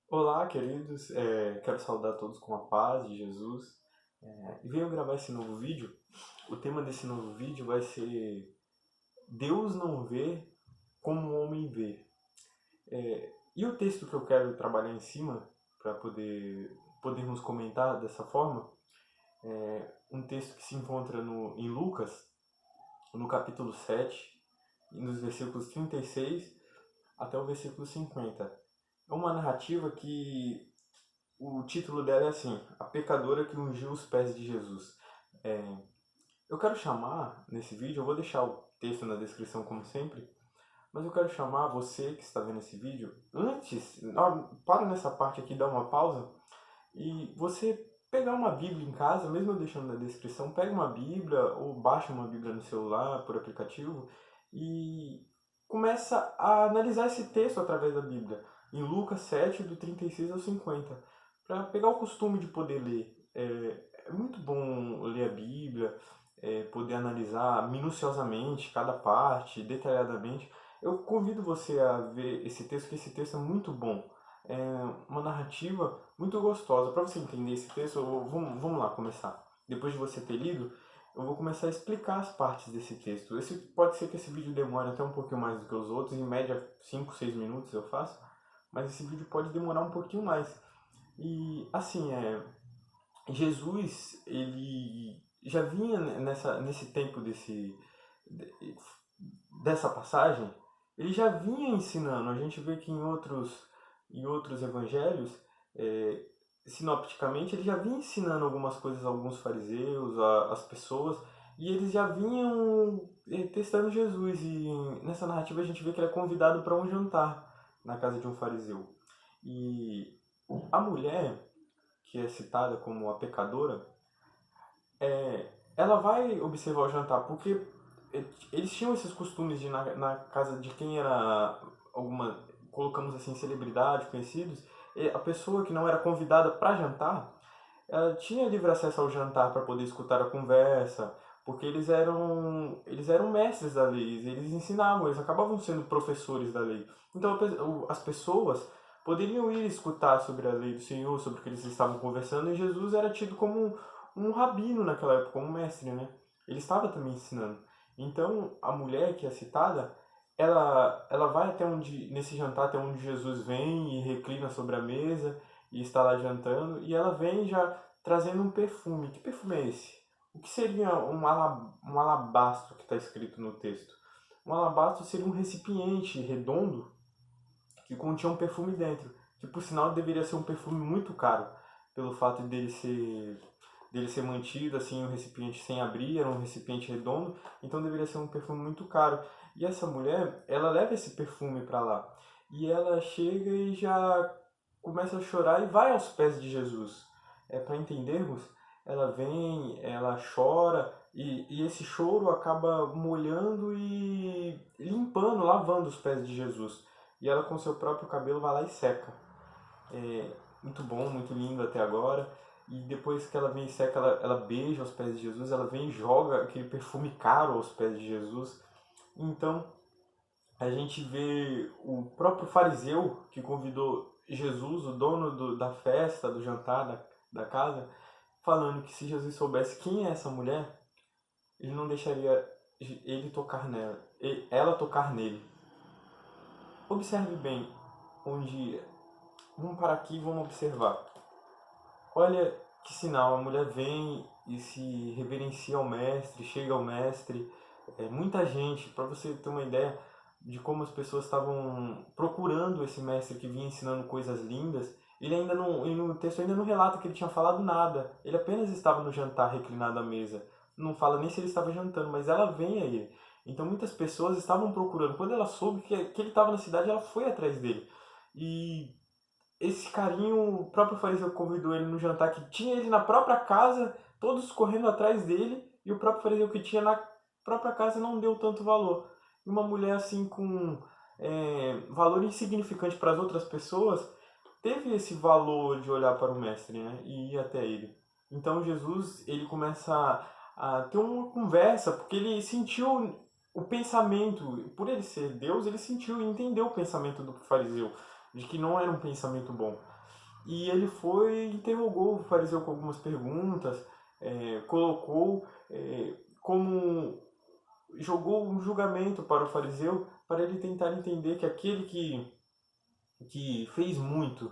Olá, queridos. Quero saudar todos com a paz de Jesus. E venho gravar esse novo vídeo. O tema desse novo vídeo vai ser Deus não vê como o homem vê. E o texto que eu quero trabalhar em cima, para podermos comentar dessa forma, é um texto que se encontra em Lucas, no capítulo 7, nos versículos 36 até o versículo 50. É uma narrativa que o título dela é assim: A Pecadora que Ungiu os Pés de Jesus. É, eu quero chamar, nesse vídeo, eu vou deixar o texto na descrição como sempre, mas eu quero chamar você que está vendo esse vídeo, antes, para nessa parte aqui, dá uma pausa, e você pegar uma Bíblia em casa, mesmo eu deixando na descrição, pega uma Bíblia ou baixa uma Bíblia no celular, por aplicativo, e começa a analisar esse texto através da Bíblia, em Lucas 7, do 36 ao 50, para pegar o costume de poder ler. É muito bom ler a Bíblia, poder analisar minuciosamente cada parte, detalhadamente. Eu convido você a ver esse texto, que esse texto é muito bom. É uma narrativa muito gostosa. Para você entender esse texto, vamos lá começar. Depois de você ter lido, eu vou começar a explicar as partes desse texto. Pode ser que esse vídeo demore até um pouquinho mais do que os outros, em média 5, 6 minutos eu faço, mas esse vídeo pode demorar um pouquinho mais. E assim, Jesus, ele já vinha nesse tempo dessa passagem, ele já vinha ensinando. A gente vê que em outros evangelhos, é, sinopticamente, ele já vinha ensinando algumas coisas a alguns fariseus, as pessoas, e eles já vinham testando Jesus. E nessa narrativa a gente vê que ele é convidado para um jantar na casa de um fariseu. E a mulher, que é citada como a pecadora, ela vai observar o jantar, porque eles tinham esses costumes de ir na casa de quem era alguma, colocamos assim, celebridade, conhecidos, e a pessoa que não era convidada para jantar, ela tinha livre acesso ao jantar para poder escutar a conversa, porque eles eram mestres da lei, eles ensinavam, eles acabavam sendo professores da lei. Então as pessoas poderiam ir escutar sobre a lei do Senhor, sobre o que eles estavam conversando, e Jesus era tido como um rabino naquela época, como um mestre, né? Ele estava também ensinando. Então a mulher que é citada, ela vai até nesse jantar, até onde Jesus vem e reclina sobre a mesa e está lá jantando, e ela vem já trazendo um perfume. Que perfume é esse? O que seria um alabastro que está escrito no texto? Um alabastro seria um recipiente redondo que continha um perfume dentro, que por sinal deveria ser um perfume muito caro, pelo fato dele ser mantido assim, um recipiente sem abrir, era um recipiente redondo, então deveria ser um perfume muito caro. E essa mulher, ela leva esse perfume para lá, e ela chega e já começa a chorar e vai aos pés de Jesus. Para entendermos, ela vem, ela chora, e esse choro acaba molhando e limpando, lavando os pés de Jesus. E ela com seu próprio cabelo vai lá e seca. Muito bom, muito lindo até agora. E depois que ela vem e seca, ela beija os pés de Jesus, ela vem e joga aquele perfume caro aos pés de Jesus. Então a gente vê o próprio fariseu que convidou Jesus, o dono da festa, do jantar, da casa, falando que se Jesus soubesse quem é essa mulher, ele não deixaria ele tocar nela, ela tocar nele. Observe bem onde. Vamos parar aqui e vamos observar. Olha que sinal, a mulher vem e se reverencia ao mestre, chega ao mestre. Muita gente, para você ter uma ideia de como as pessoas estavam procurando esse mestre que vinha ensinando coisas lindas, ele ainda não, e no texto ainda não relata que ele tinha falado nada. Ele apenas estava no jantar reclinado à mesa. Não fala nem se ele estava jantando, mas ela vem a ele. Então muitas pessoas estavam procurando. Quando ela soube que ele estava na cidade, ela foi atrás dele. E esse carinho, o próprio fariseu convidou ele no jantar que tinha ele na própria casa, todos correndo atrás dele, e o próprio fariseu que tinha na própria casa não deu tanto valor. E uma mulher assim com valor insignificante para as outras pessoas, teve esse valor de olhar para o mestre, né, e ir até ele. Então Jesus, ele começa a ter uma conversa, porque ele sentiu o pensamento, por ele ser Deus, ele sentiu e entendeu o pensamento do fariseu, de que não era um pensamento bom. E ele foi e interrogou o fariseu com algumas perguntas, colocou como jogou um julgamento para o fariseu, para ele tentar entender que aquele que fez muito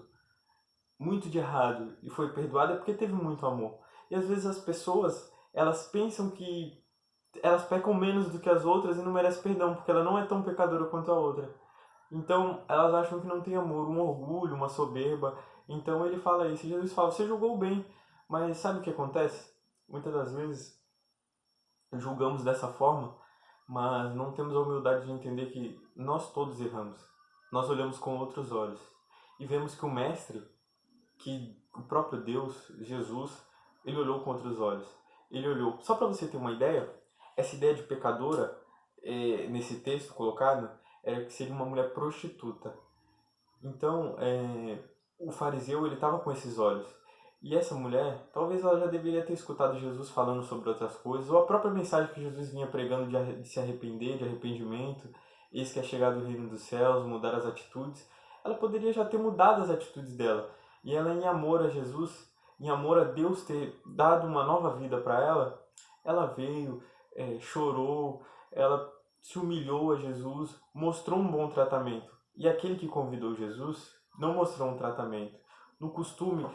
de errado e foi perdoado é porque teve muito amor. E às vezes as pessoas, elas pensam que elas pecam menos do que as outras e não merecem perdão, porque ela não é tão pecadora quanto a outra. Então, elas acham que não tem amor, um orgulho, uma soberba. Então, ele fala isso. Jesus fala, você julgou bem. Mas sabe o que acontece? Muitas das vezes, julgamos dessa forma, mas não temos a humildade de entender que nós todos erramos. Nós olhamos com outros olhos. E vemos que o Mestre, que o próprio Deus, Jesus, ele olhou com outros olhos. Ele olhou, só para você ter uma ideia, essa ideia de pecadora, nesse texto colocado, era que seria uma mulher prostituta. Então, o fariseu, ele estava com esses olhos. E essa mulher, talvez ela já deveria ter escutado Jesus falando sobre outras coisas, ou a própria mensagem que Jesus vinha pregando de se arrepender, de arrependimento, eis que é chegado o reino dos céus, mudar as atitudes. Ela poderia já ter mudado as atitudes dela. E ela, em amor a Jesus, em amor a Deus ter dado uma nova vida para ela veio, chorou, ela se humilhou a Jesus, mostrou um bom tratamento. E aquele que convidou Jesus não mostrou um tratamento. No costume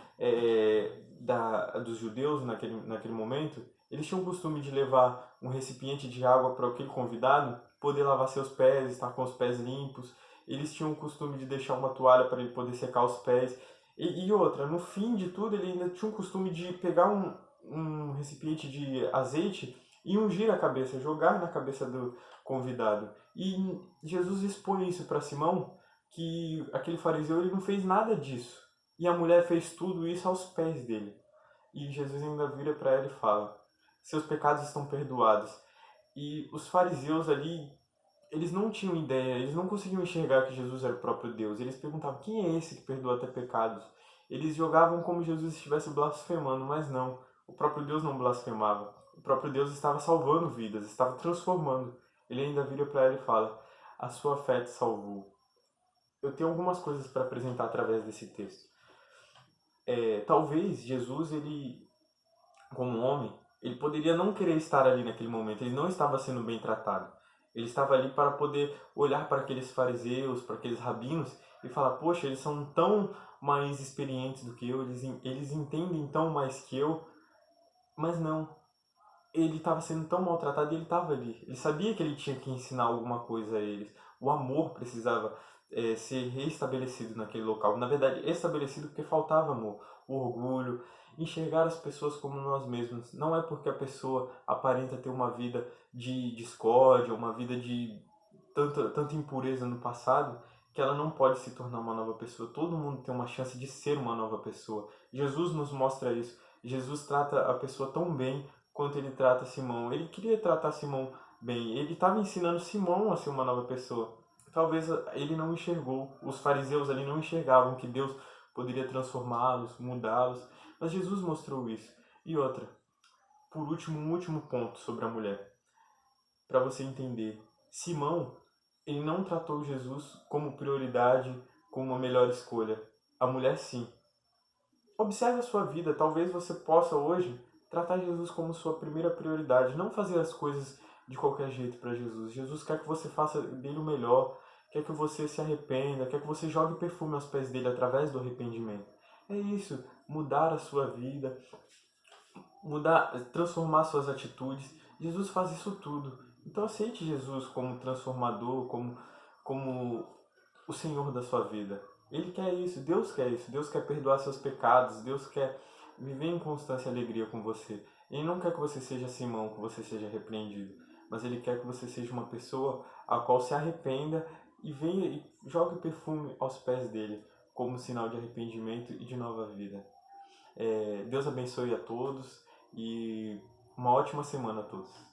dos judeus naquele momento, eles tinham o costume de levar um recipiente de água para aquele convidado poder lavar seus pés, estar com os pés limpos. Eles tinham o costume de deixar uma toalha para ele poder secar os pés. E outra, no fim de tudo, ele ainda tinha o costume de pegar um recipiente de azeite e ungir a cabeça, jogar na cabeça do convidado. E Jesus expõe isso para Simão, que aquele fariseu ele não fez nada disso. E a mulher fez tudo isso aos pés dele. E Jesus ainda vira para ela e fala: seus pecados estão perdoados. E os fariseus ali, eles não tinham ideia, eles não conseguiam enxergar que Jesus era o próprio Deus. Eles perguntavam: quem é esse que perdoa até pecados? Eles jogavam como Jesus estivesse blasfemando, mas não. O próprio Deus não blasfemava. O próprio Deus estava salvando vidas, estava transformando. Ele ainda vira para ela e fala: a sua fé te salvou. Eu tenho algumas coisas para apresentar através desse texto. Talvez Jesus, ele, como homem, ele poderia não querer estar ali naquele momento. Ele não estava sendo bem tratado. Ele estava ali para poder olhar para aqueles fariseus, para aqueles rabinos e falar: poxa, eles são tão mais experientes do que eu, eles entendem tão mais que eu. Mas não, ele estava sendo tão maltratado e ele estava ali. Ele sabia que ele tinha que ensinar alguma coisa a eles. O amor precisava ser reestabelecido naquele local. Na verdade, estabelecido porque faltava amor, o orgulho, enxergar as pessoas como nós mesmos. Não é porque a pessoa aparenta ter uma vida de discórdia, uma vida de tanta impureza no passado, que ela não pode se tornar uma nova pessoa. Todo mundo tem uma chance de ser uma nova pessoa. Jesus nos mostra isso. Jesus trata a pessoa tão bem quanto ele trata Simão. Ele queria tratar Simão bem. Ele estava ensinando Simão a ser uma nova pessoa. Talvez ele não enxergou, os fariseus ali não enxergavam que Deus poderia transformá-los, mudá-los, mas Jesus mostrou isso. E outra, por último, um último ponto sobre a mulher, para você entender. Simão, ele não tratou Jesus como prioridade, como uma melhor escolha. A mulher sim. Observe a sua vida, talvez você possa hoje tratar Jesus como sua primeira prioridade, não fazer as coisas de qualquer jeito para Jesus. Jesus quer que você faça dele o melhor, quer que você se arrependa, quer que você jogue perfume aos pés dele através do arrependimento. É isso, mudar a sua vida, mudar, transformar suas atitudes. Jesus faz isso tudo. Então aceite Jesus como transformador, como o Senhor da sua vida. Ele quer isso, Deus quer perdoar seus pecados, Deus quer viver em constância e alegria com você. Ele não quer que você seja Simão, que você seja repreendido, mas Ele quer que você seja uma pessoa a qual se arrependa e venha e jogue perfume aos pés dele, como sinal de arrependimento e de nova vida. Deus abençoe a todos e uma ótima semana a todos.